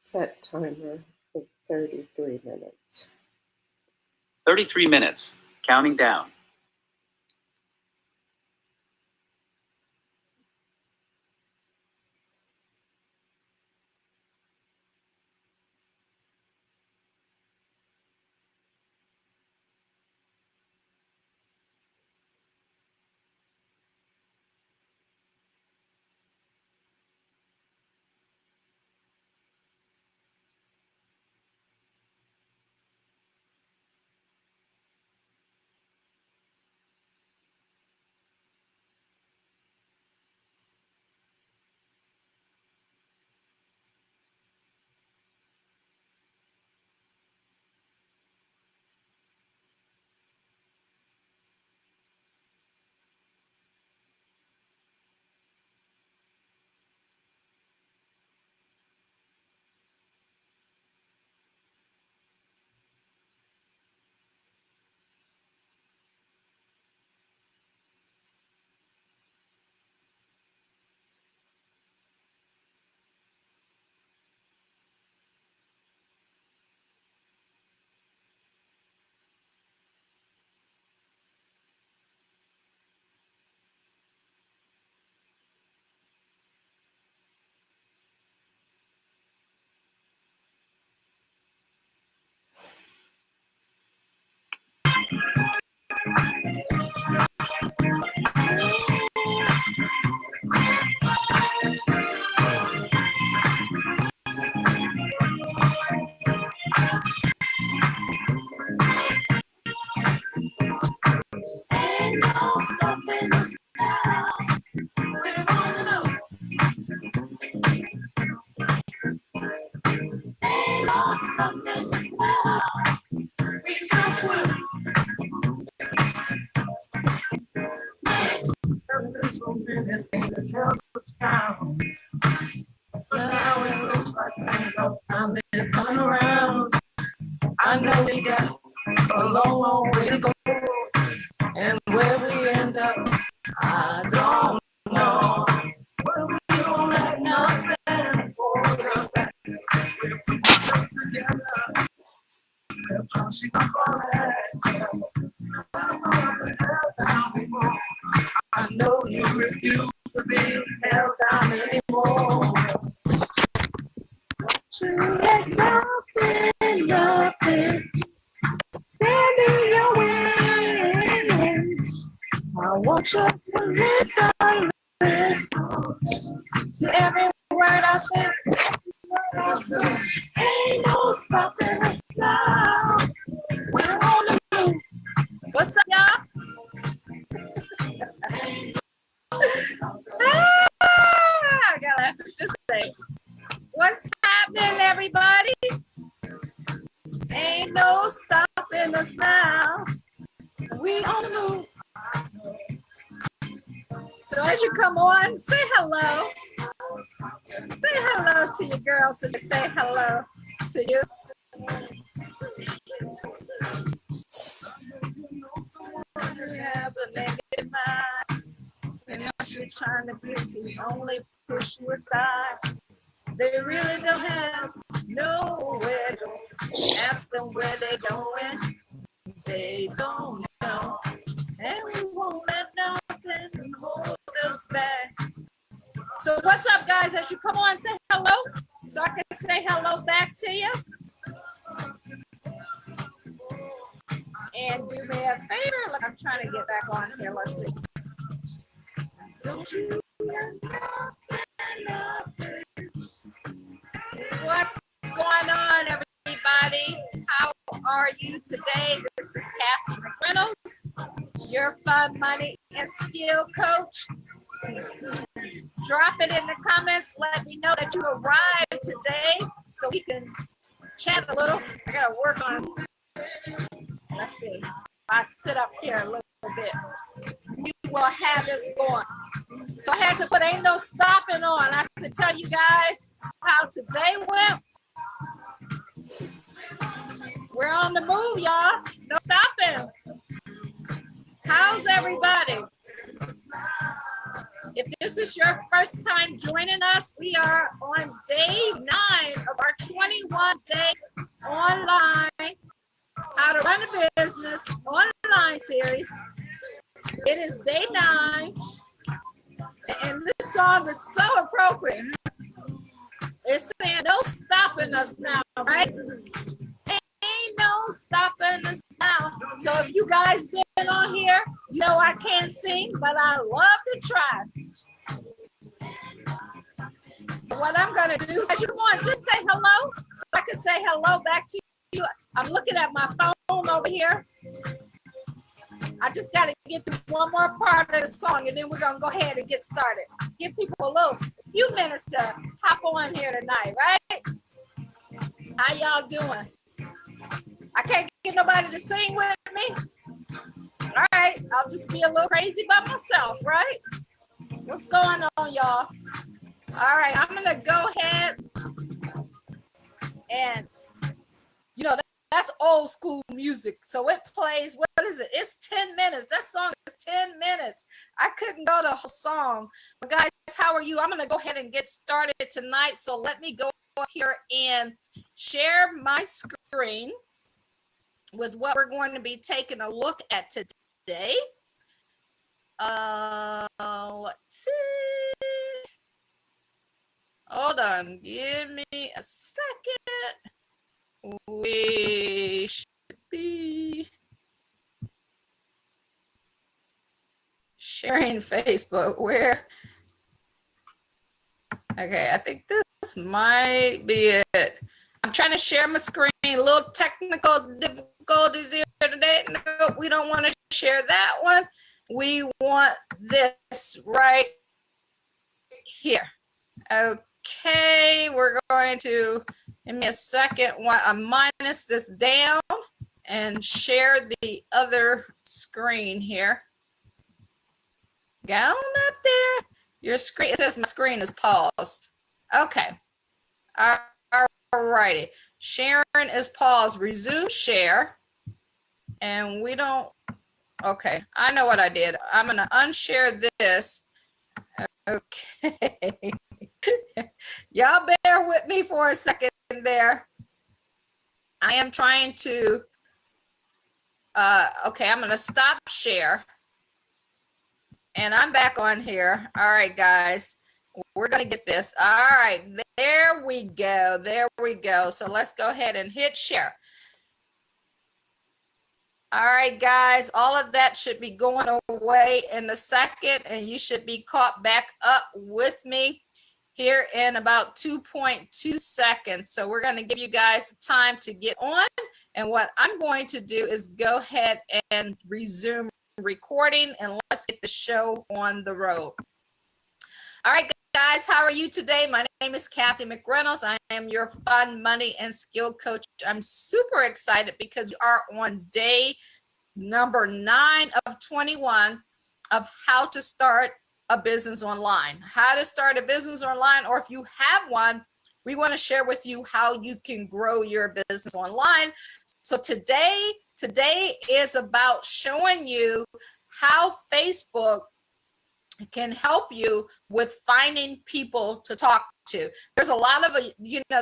Set timer for 33 minutes. 33 minutes, counting down. I know we got a long, long way to go, and where we end up, I don't know. But we don't let nothing hold us back. We're together. We're pushing up all that. I know you refuse to be held down anymore. You let nothing stand in your way. I want you to listen to every word I say. Ain't no stopping us now. We're on the move. What's up, y'all? I gotta just say, what's happening, everybody? Ain't no stopping us now. We on the move. So as you come on, say hello. Say hello to your girls. So just say hello to you. You have a negative mind, and what you're trying to do can only push you aside. They really don't have nowhere to go. Ask them where they're going. They don't know. And we won't let nothing hold us back. So what's up, guys? As you come on, say hello. So I can say hello back to you. And do me a favor. Look, I'm trying to get back on here. Let's see. Don't you let nothing. What's going on, everybody? How are you today? This is Cathy McReynolds, your fun, money, and skill coach. Drop it in the comments. Let me know that you arrived today so we can chat a little. I got to work on, let's see. I sit up here a little bit. We will have this going. So I had to put ain't no stopping on. I have to tell you guys how today went. We're on the move, y'all. No stopping. How's everybody? If this is your first time joining us, we are on day 9 of our 21-day online How to Run a Business online series. It is day 9, and this song is so appropriate. It's saying no stopping us now, right? Ain't no stopping us now. So if you guys been on here, you know I can't sing, but I love to try. So what I'm gonna do is, you want, just say hello, so I can say hello back to you. I'm looking at my phone over here. I just gotta get through one more part of the song, and then we're gonna go ahead and get started. Give people a few minutes to hop on here tonight, right? How y'all doing? I can't get nobody to sing with me. All right, I'll just be a little crazy by myself, right? What's going on, y'all? All right, I'm gonna go ahead and, you know, that's old school music. So it plays, what is it? It's 10 minutes. That song is 10 minutes. I couldn't go the whole song. But guys, how are you? I'm gonna go ahead and get started tonight. So let me go here and share my screen with what we're going to be taking a look at today. Let's see. Hold on, give me a second. We should be sharing Facebook. Where? Okay, I think this might be it. I'm trying to share my screen. A little technical difficulties here today. No, we don't want to share that one. We want this right here. Okay, we're going to, give me a second, minus this down and share the other screen here. Down up there. Your screen, it says my screen is paused. Okay. All righty. Sharing is paused. Resume share. And we don't, okay. I know what I did. I'm going to unshare this. Okay. Y'all bear with me for a second there. I am trying to, okay, I'm going to stop share. And I'm back on here. All right, guys, we're going to get this. All right, there we go. There we go. So let's go ahead and hit share. All right, guys, all of that should be going away in a second, and you should be caught back up with me here in about 2.2 seconds. So we're going to give you guys time to get on. And what I'm going to do is go ahead and resume recording, and let's get the show on the road. All right, guys, how are you today? My name is Cathy McReynolds. I am your fun, money, and skill coach. I'm super excited because we are on day number 9 of 21 of how to start a business online. How to start a business online, or if you have one, we want to share with you how you can grow your business online. So today is about showing you how Facebook can help you with finding people to talk to. There's a lot of,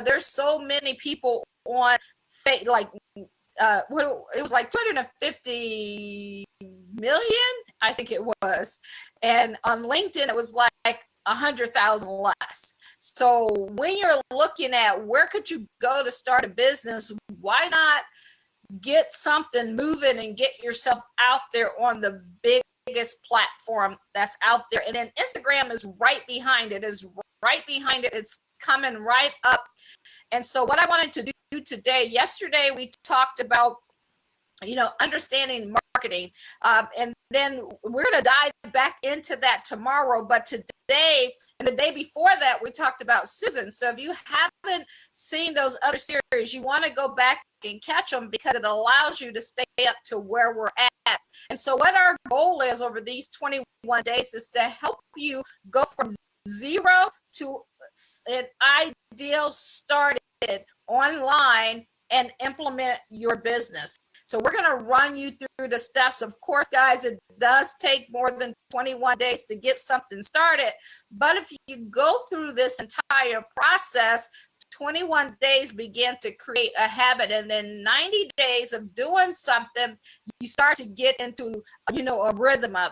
there's so many people on like, it was like 250 million, I think it was. And on LinkedIn, it was like 100,000 less. So when you're looking at where could you go to start a business, why not get something moving and get yourself out there on the biggest platform that's out there? And then Instagram is right behind it, It's coming right up. And so what I wanted to do today, yesterday we talked about, understanding marketing. And then we're going to dive back into that tomorrow. But today and the day before that, we talked about Susan. So if you haven't seen those other series, you want to go back and catch them because it allows you to stay up to where we're at. And so what our goal is over these 21 days is to help you go from zero to an ideal started online and implement your business. So we're going to run you through the steps. Of course, guys, it does take more than 21 days to get something started. But if you go through this entire process, 21 days begin to create a habit, and then 90 days of doing something, you start to get into, a rhythm of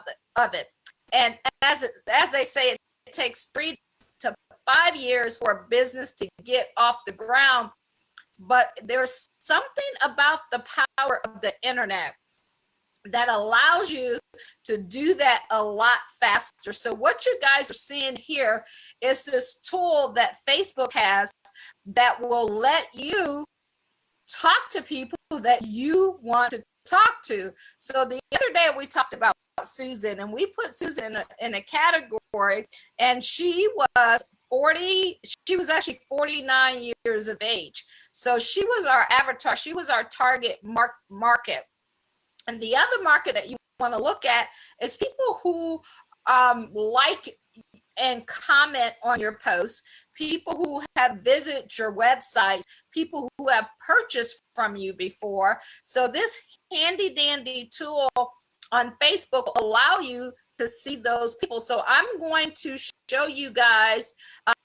it. And as they say, it takes 3 to 5 years for a business to get off the ground. But there's something about the power of the internet that allows you to do that a lot faster. So what you guys are seeing here is this tool that Facebook has that will let you talk to people that you want to talk to. So the other day we talked about Susan, and we put Susan in a category, and she was actually 49 years of age. So she was our avatar. She was our target market. And the other market that you want to look at is people who like and comment on your posts, people who have visited your websites, people who have purchased from you before. So this handy dandy tool on Facebook will allow you to see those people. So I'm going to show you guys,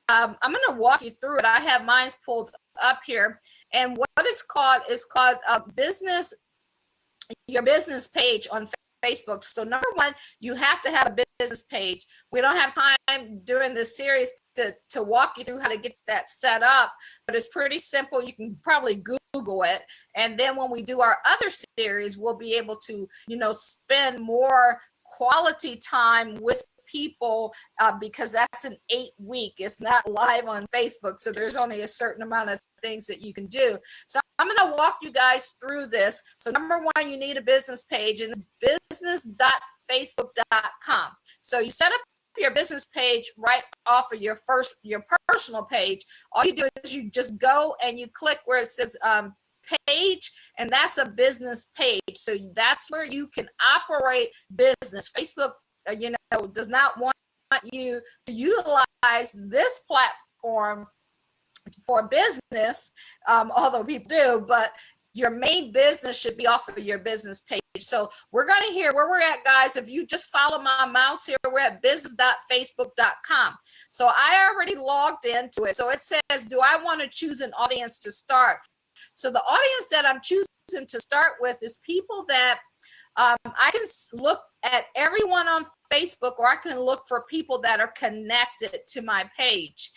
I'm going to walk you through it. I have mine pulled up here. And what it's called is called your business page on Facebook. So number one, you have to have a business page. We don't have time during this series to walk you through how to get that set up, but it's pretty simple. You can probably Google it. And then when we do our other series, we'll be able to, spend more quality time with people because that's an 8-week. It's not live on Facebook. So there's only a certain amount of things that you can do. So I'm going to walk you guys through this. So number one, you need a business page, and it's business.facebook.com. So you set up your business page right off of your personal page. All you do is you just go and you click where it says page, and that's a business page. So that's where you can operate business. Facebook, does not want you to utilize this platform for business, although people do, but your main business should be off of your business page. So we're going to hear where we're at, guys. If you just follow my mouse here, we're at business.facebook.com. So I already logged into it. So it says, do I want to choose an audience to start? So the audience that I'm choosing to start with is people that I can look at everyone on Facebook, or I can look for people that are connected to my page.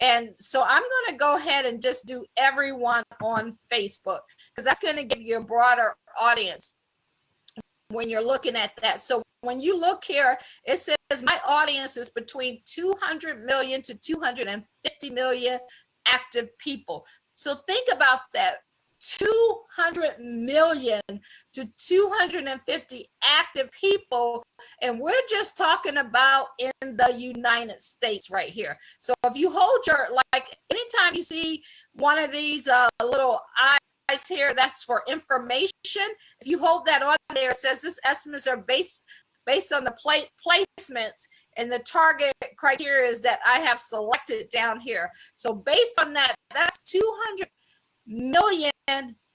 And so I'm going to go ahead and just do everyone on Facebook, because that's going to give you a broader audience when you're looking at that. So when you look here, it says my audience is between 200 million to 250 million active people. So think about that. 200 million to 250 active people, and we're just talking about in the United States right here. So if you hold anytime you see one of these little eyes here, that's for information. If you hold that on there, it says this estimates are based on the placements and the target criteria that I have selected down here. So based on that, that's 200 million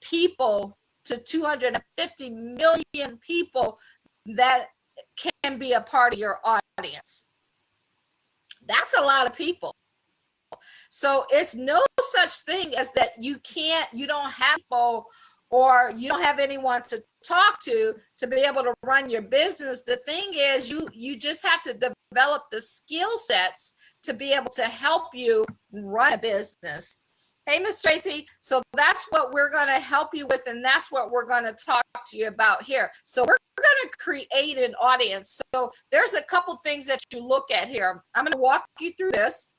people to 250 million people that can be a part of your audience. That's a lot of people. So it's no such thing as that you don't have people, or you don't have anyone to talk to be able to run your business. The thing is, you just have to develop the skill sets to be able to help you run a business. Hey, Miss Tracy. So that's what we're going to help you with, and that's what we're going to talk to you about here. So we're going to create an audience. So there's a couple things that you look at here. I'm going to walk you through this.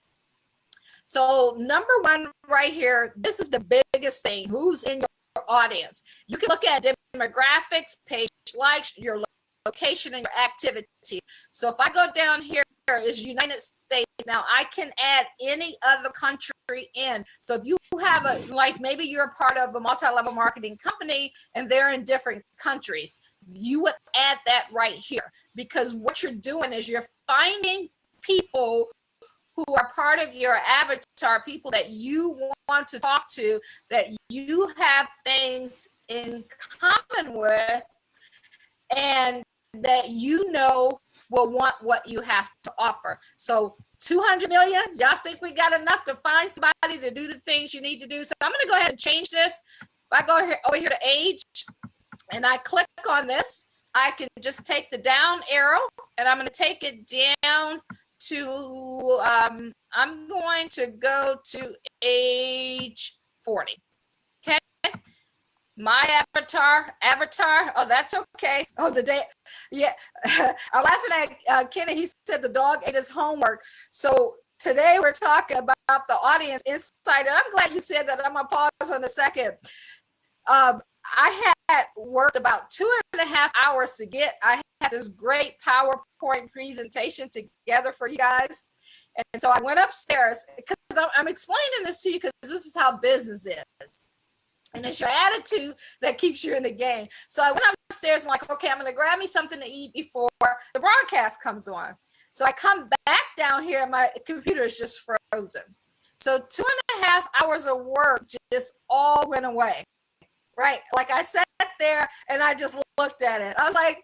So number one right here, this is the biggest thing. Who's in your audience? You can look at demographics, page likes, your location, and your activity. So if I go down here, is United States. Now I can add any other country in. So if you have maybe you're a part of a multi-level marketing company and they're in different countries, you would add that right here, because what you're doing is you're finding people who are part of your avatar, people that you want to talk to, that you have things in common coming with, and that you know will want what you have to offer. So 200 million, y'all think we got enough to find somebody to do the things you need to do? So I'm going to go ahead and change this. If I go here, over here to age and I click on this, I can just take the down arrow and I'm going to take it down to, I'm going to go to age 40. Okay. My avatar, oh, that's okay. Oh, the day, yeah. I'm laughing at Kenny. He said the dog ate his homework. So today we're talking about the audience insight. And I'm glad you said that. I'm going to pause on a second. I had worked about 2.5 hours to get, I had this great PowerPoint presentation together for you guys. And so I went upstairs because I'm explaining this to you because this is how business is. And it's your attitude that keeps you in the game. So I went upstairs and like, okay, I'm going to grab me something to eat before the broadcast comes on. So I come back down here and my computer is just frozen. So 2.5 hours of work just all went away, right? Like I sat there and I just looked at it. I was like,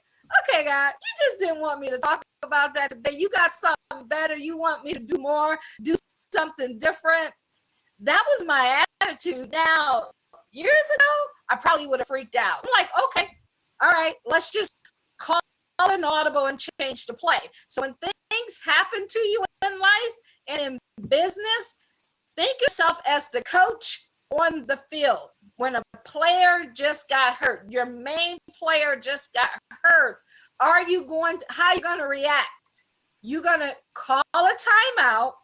okay, God, you just didn't want me to talk about that today. You got something better. You want me to do more, do something different. That was my attitude. Now, years ago, I probably would have freaked out. I'm like, okay, all right, let's just call an audible and change the play. So when things happen to you in life and in business, think yourself as the coach on the field. When a player just got hurt, your main player just got hurt, how are you going to react? You're going to call a timeout.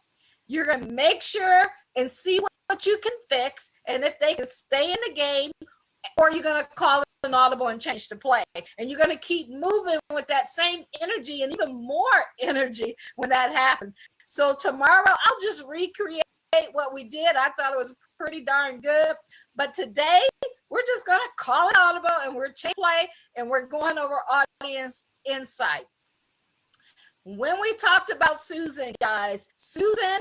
You're going to make sure and see what you can fix, and if they can stay in the game, or you're going to call an audible and change the play. And you're going to keep moving with that same energy and even more energy when that happens. So tomorrow, I'll just recreate what we did. I thought it was pretty darn good. But today, we're just going to call it audible, and we're changing play, and we're going over audience insight. When we talked about Susan, guys, Susan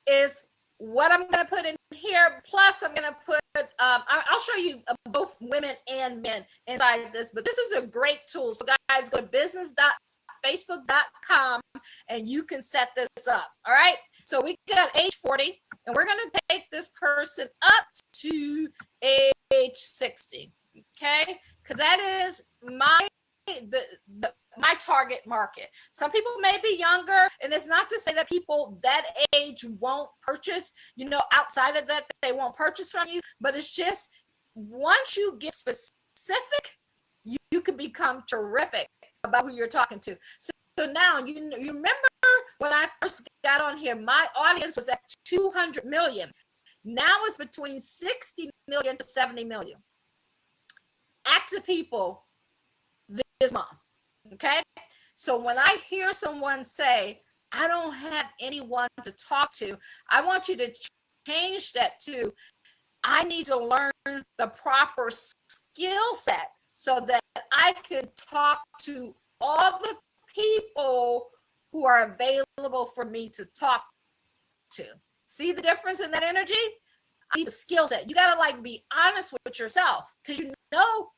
is what I'm going to put in here. Plus, I'm going to put, I'll show you both women and men inside this, but this is a great tool. So guys, go to business.facebook.com and you can set this up. All right. So we got age 40 and we're going to take this person up to age 60. Okay. Because that is my target market. Some people may be younger, and it's not to say that people that age won't purchase, outside of that, they won't purchase from you, but it's just once you get specific, you can become terrific about who you're talking to. So now you remember when I first got on here, my audience was at 200 million. Now it's between 60 million to 70 million active people this month. Okay. So when I hear someone say, I don't have anyone to talk to, I want you to change that to, I need to learn the proper skill set so that I can talk to all the people who are available for me to talk to. See the difference in that energy? I need a skill set. You got to be honest with yourself because you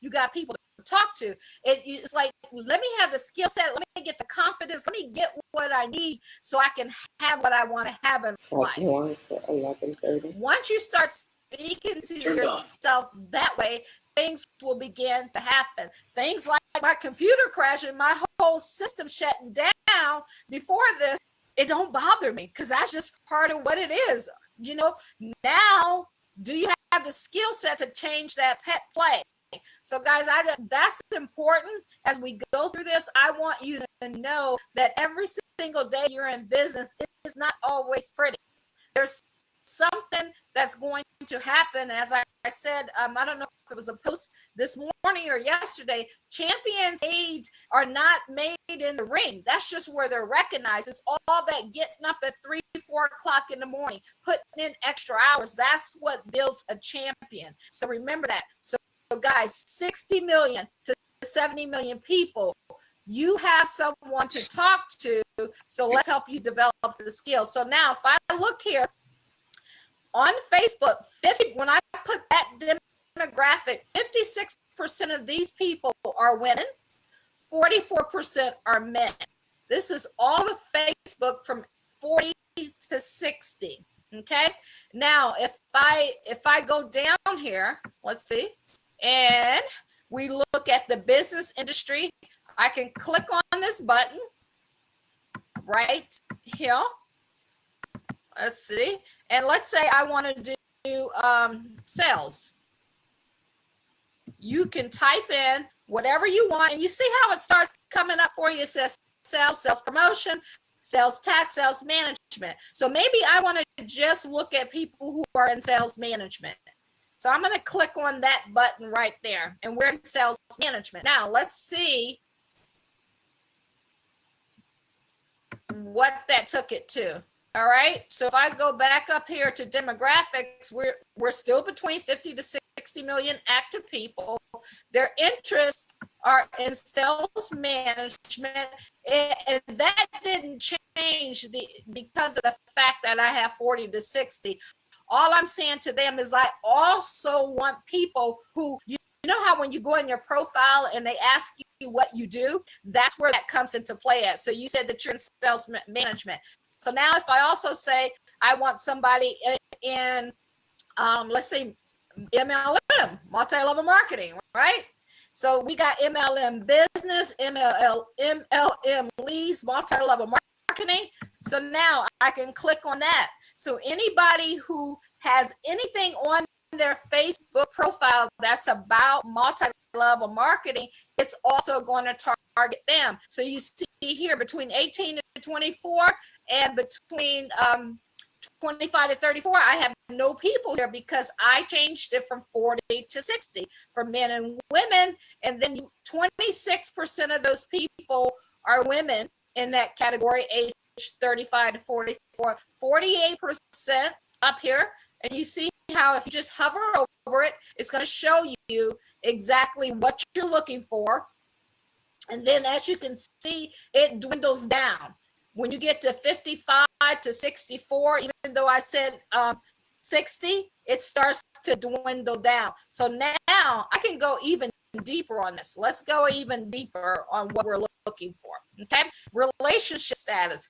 got people to talk to. It's like, let me have the skill set. Let me get the confidence. Let me get what I need so I can have what I want to have in life. For 11:30. Once you start speaking to yourself that way, things will begin to happen. Things like my computer crashing, my whole system shutting down before this, it don't bother me because that's just part of what it is. Now, do you have the skill set to change that pet play? So guys, that's important. As we go through this, I want you to know that every single day you're in business is not always pretty. There's something that's going to happen. As I said, I don't know if it was a post this morning or yesterday, champions age are not made in the ring. That's just where they're recognized. It's all that getting up at 3, 4 o'clock in the morning, putting in extra hours. That's what builds a champion. So remember that. So guys, 60 million to 70 million people, you have someone to talk to. So let's help you develop the skills. So now if I look here on Facebook, 50, when I put that demographic, 56% of these people are women, 44% are men. This is all of Facebook from 40 to 60. Okay. Now, if I go down here, let's see, and we look at the business industry, I can click on this button right here. Let's see, and let's say I want to do sales. You can type in whatever you want, and you see how it starts coming up for you. It says sales, sales promotion, sales tax, sales management. So maybe I want to just look at people who are in sales management. So I'm going to click on that button right there, and we're in sales management. Now let's see what that took it to. All right. So if I go back up here to demographics, we're still between 50 to 60 million active people. Their interests are in sales management, and that didn't change because of the fact that I have 40 to 60. All I'm saying to them is I also want people who, you know how when you go in your profile and they ask you what you do, that's where that comes into play at. So you said that you're in sales management. So now if I also say I want somebody in let's say MLM, multi-level marketing, right? So we got MLM business, MLM leads, multi-level marketing. So now I can click on that. So anybody who has anything on their Facebook profile that's about multi-level marketing, it's also going to target them. So you see here between 18 to 24 and between 25 to 34, I have no people here because I changed it from 40 to 60 for men and women. And then 26% of those people are women in that category, age 35 to 44, 48% up here. And you see how if you just hover over it, it's going to show you exactly what you're looking for. And then as you can see, it dwindles down. When you get to 55 to 64, even though I said 60, it starts to dwindle down. So now I can go even deeper on this. Let's go even deeper on what we're looking for. Okay. Relationship status.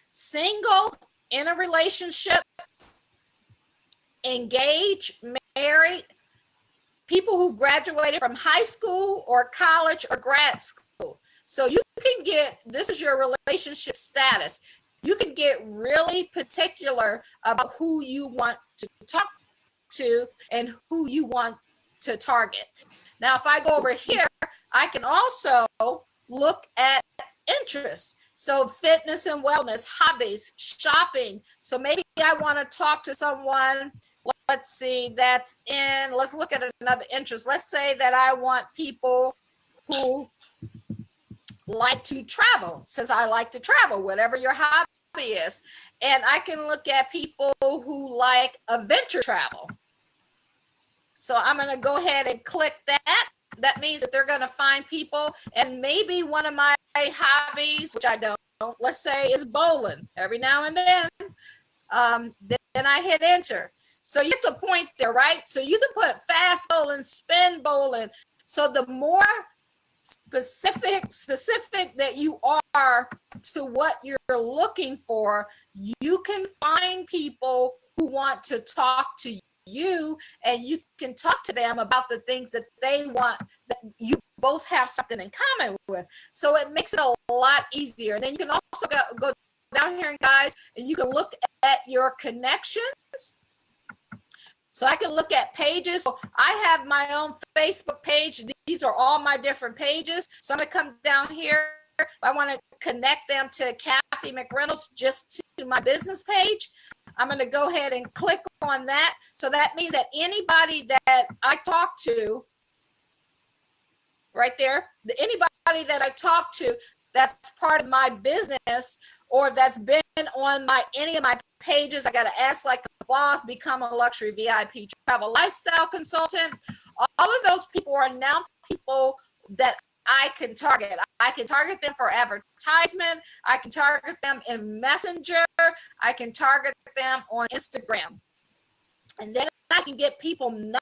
Single, in a relationship, engaged, married, people who graduated from high school or college or grad school. So you can get, this is your relationship status. You can get really particular about who you want to talk to and who you want to target. Now, if I go over here, I can also look at interests. So fitness and wellness, hobbies, shopping. So maybe I want to talk to someone, let's see, that's in, let's look at another interest. Let's say that I want people who like to travel, since I like to travel, whatever your hobby is. And I can look at people who like adventure travel. So I'm going to go ahead and click that. That means that they're going to find people, and maybe one of my hobbies, which I don't, let's say is bowling every now and then. Then I hit enter. So you get the point there, right? So you can put fast bowling, spin bowling. So the more specific that you are to what you're looking for, you can find people who want to talk to you, and you can talk to them about the things that they want, that you both have something in common with. So it makes it a lot easier. And then you can also go down here, guys, and you can look at your connections. So I can look at pages. So I have my own Facebook page. These are all my different pages. So I'm going to come down here. I want to connect them to Cathy McReynolds, just to my business page. I'm going to go ahead and click on that. So that means that anybody that I talk to, right there, anybody that I talk to that's part of my business or that's been on any of my pages, I got to Ask Like a Boss, Become a Luxury VIP Travel Lifestyle Consultant. All of those people are now people that I can target. I can target them for advertisement. I can target them in Messenger. I can target them on Instagram. And then I can get people not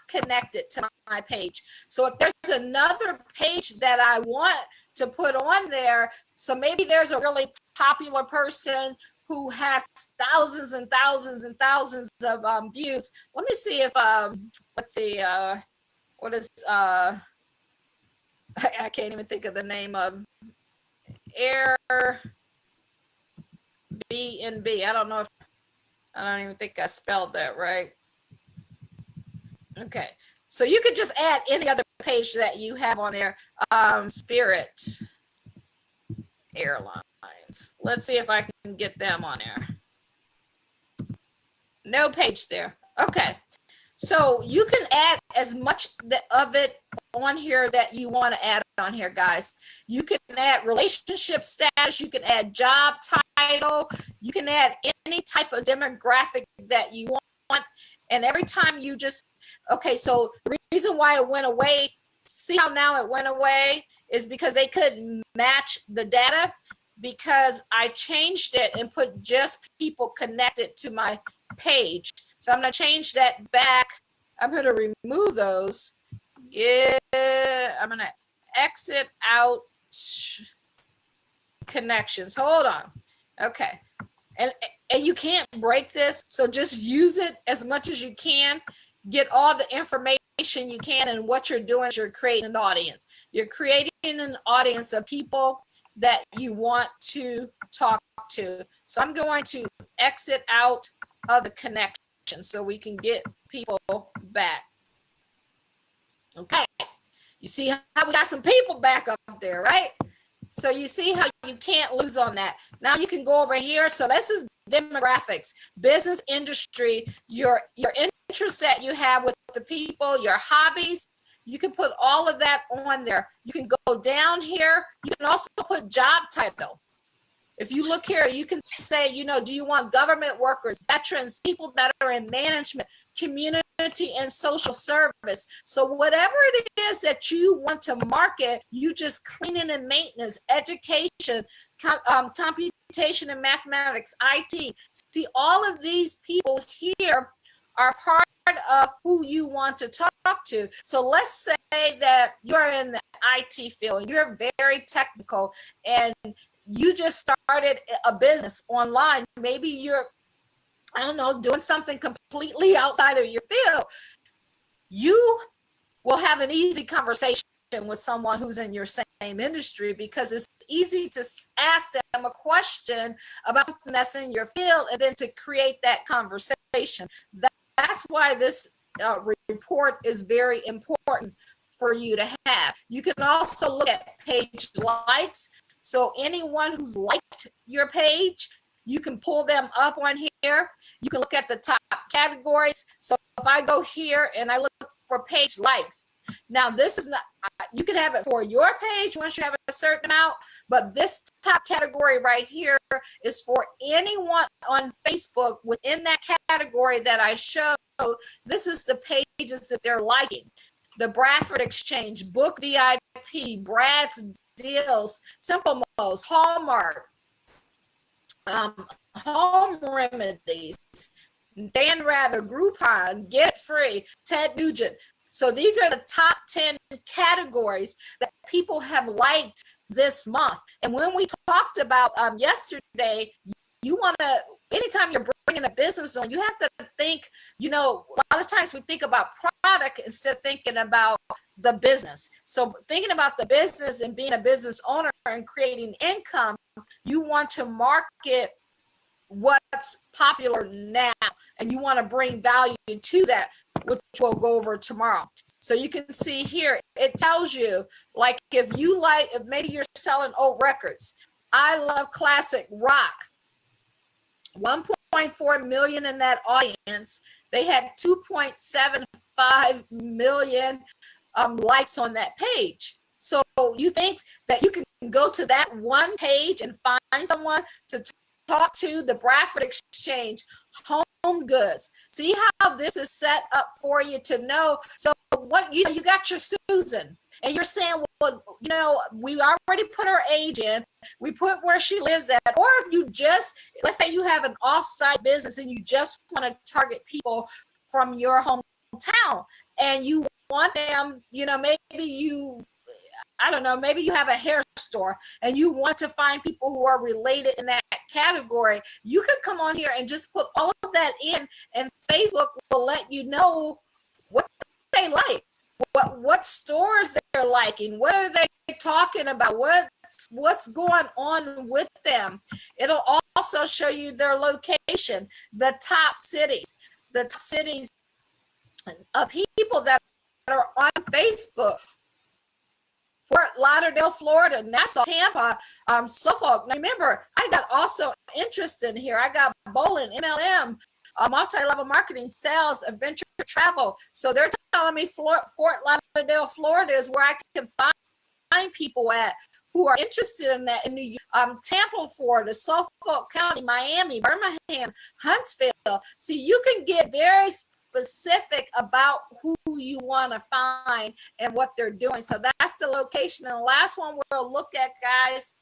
connected to my page. So if there's another page that I want to put on there, so maybe there's a really popular person who has thousands and thousands and thousands of views. Let me see if let's see what is I can't even think of the name of Airbnb. I don't know if I don't even think I spelled that right. Okay, so you could just add any other page that you have on there. Spirit Airlines. Let's see if I can get them on there. No page there. Okay, so you can add as much of it on here that you want to add on here, guys. You can add relationship status, you can add job title, you can add any type of demographic that you want. And every time you just, okay, so the reason why it went away, see how now it went away, is because they couldn't match the data, because I changed it and put just people connected to my page. So I'm going to change that back. I'm going to remove those. I'm going to exit out connections. Hold on. Okay. And you can't break this. So just use it as much as you can. Get all the information you can. And what you're doing is you're creating an audience. You're creating an audience of people that you want to talk to. So I'm going to exit out of the connection so we can get people back. Okay, you see how we got some people back up there, right? So you see how you can't lose on that. Now you can go over here. So this is demographics, business, industry, your interests that you have with the people, your hobbies. You can put all of that on there. You can go down here. You can also put job title. If you look here, you can say, you know, do you want government workers, veterans, people that are in management, community and social service? So whatever it is that you want to market, you just cleaning and maintenance, education, computation and mathematics, IT. See, all of these people here are part of who you want to talk to. So let's say that you're in the IT field, you're very technical, and you just started a business online. Maybe you're, I don't know, doing something completely outside of your field. You will have an easy conversation with someone who's in your same industry, because it's easy to ask them a question about something that's in your field and then to create that conversation. That's why this report is very important for you to have. You can also look at page likes. So anyone who's liked your page, you can pull them up on here. You can look at the top categories. So if I go here and I look for page likes, now this is not, you can have it for your page once you have a certain amount, but this top category right here is for anyone on Facebook within that category that I showed. This is the pages that they're liking. The Bradford Exchange, Book VIP, Brad's Deals, Simple Most, Hallmark, Home Remedies, Dan Rather, Groupon, Get Free, Ted Nugent. So these are the top 10 categories that people have liked this month. And when we talked about yesterday, you want to, anytime you're bringing a business on, you have to think, you know, a lot of times we think about product instead of thinking about the business. So thinking about the business and being a business owner and creating income, you want to market what's popular now, and you want to bring value to that, which we'll go over tomorrow. So you can see here, it tells you, like, if you like, if maybe you're selling old records, I love classic rock, 1.4 million in that audience. They had 2.75 million likes on that page. So you think that you can go to that one page and find someone to talk to? The Bradford Exchange, Home Goods. See how this is set up for you to know. So what, you know, you got your Susan, and you're saying, well, you know, we already put her age in, we put where she lives at. Or if you just, let's say you have an off-site business and you just want to target people from your hometown, town, and you want them, I don't know, maybe you have a hair store and you want to find people who are related in that category. You could come on here and just put all of that in, and Facebook will let you know what they like, what stores they're liking, what are they talking about, what's going on with them. It'll also show you their location, the top cities of people that are on Facebook. Fort Lauderdale, Florida, Nassau, Tampa, Suffolk. Now remember, I got also interest in here. I got bowling, MLM, multi-level marketing, sales, adventure travel. So they're telling me Fort Lauderdale, Florida is where I can find people at who are interested in that in New York, Tampa, Florida, Suffolk County, Miami, Birmingham, Huntsville. See, you can get very specific about who you want to find and what they're doing. So that's the location. And the last one we'll look at, guys,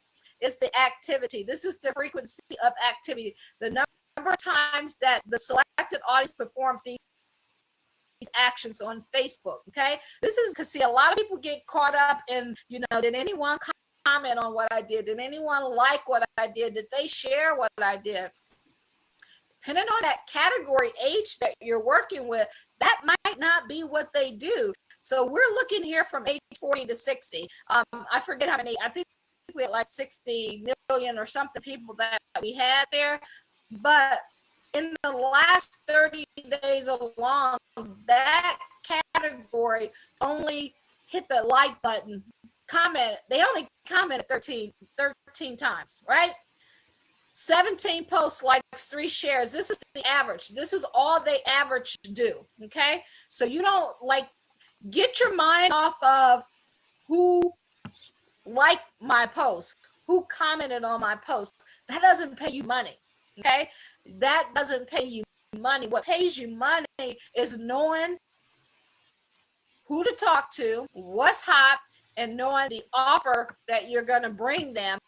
is the activity. This is the frequency of activity, the number of times that the selected audience performed these actions on Facebook. Okay, this is because, see, a lot of people get caught up in, did anyone comment on what I did? Did anyone like what I did? Did they share what I did? Depending on that category age that you're working with, that might not be what they do. So we're looking here from age 40 to 60. I forget how many, I think we had like 60 million or something people that we had there. But in the last 30 days alone, that category only hit the like button, comment. They only commented 13 times, right? 17 posts, likes, 3 shares. This is the average. This is all they average do. Okay. So you don't get your mind off of who liked my post, who commented on my post. That doesn't pay you money. Okay. That doesn't pay you money. What pays you money is knowing who to talk to, what's hot, and knowing the offer that you're going to bring them.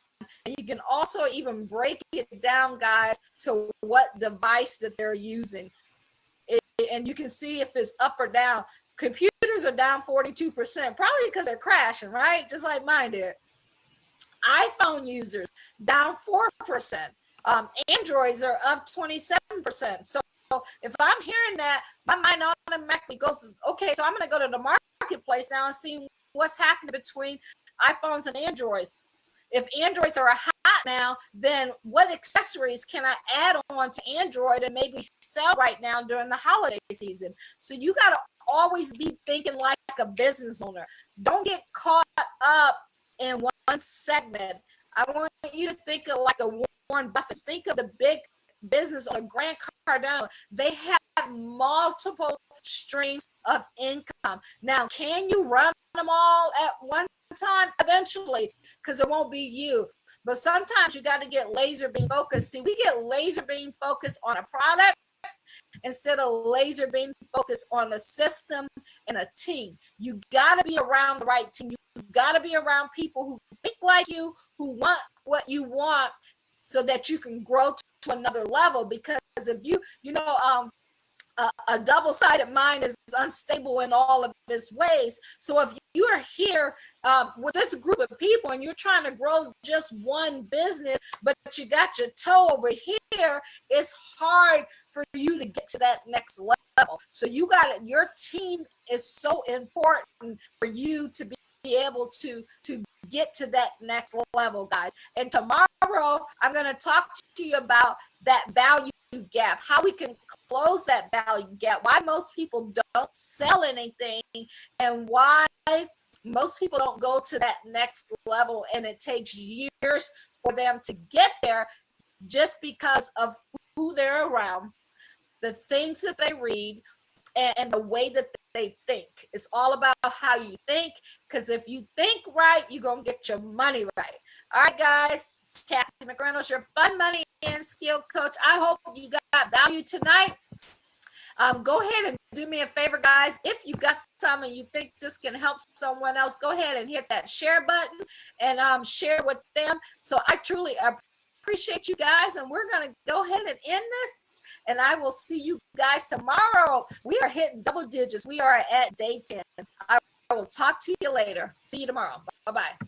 And you can also even break it down, guys, to what device that they're using. And you can see if it's up or down. Computers are down 42%, probably because they're crashing, right? Just like mine did. iPhone users down 4%. Androids are up 27%. So if I'm hearing that, my mind automatically goes, okay, so I'm going to go to the marketplace now and see what's happening between iPhones and Androids. If Androids are hot now, then what accessories can I add on to Android and maybe sell right now during the holiday season? So you got to always be thinking like a business owner. Don't get caught up in one segment. I want you to think of like the Warren Buffett. Think of the big business owner, Grant Cardone. They have multiple streams of income. Now, can you run them all at one time? Eventually, because it won't be you. But sometimes you got to get laser beam focused. See, we get laser beam focused on a product instead of laser beam focused on a system and a team. You got to be around the right team. You got to be around people who think like you, who want what you want, so that you can grow to another level. Because if a double-sided mind is unstable in all of its ways. So if you are here with this group of people and you're trying to grow just one business, but you got your toe over here, it's hard for you to get to that next level. So your team is so important for you to be able to get to that next level, guys. And tomorrow I'm going to talk to you about that value gap, how we can close that value gap, why most people don't sell anything, and why most people don't go to that next level, and it takes years for them to get there, just because of who they're around, the things that they read, and the way that they think. It's all about how you think, because if you think right, you're going to get your money right. All right, guys, it's Cathy McReynolds, your fun, money, and skill coach. I hope you got value tonight. Go ahead and do me a favor, guys. If you got something you think this can help someone else, go ahead and hit that share button and share with them. So I truly appreciate you guys, and we're going to go ahead and end this. And I will see you guys tomorrow. We are hitting double digits. We are at day 10. I will talk to you later. See you tomorrow. Bye-bye.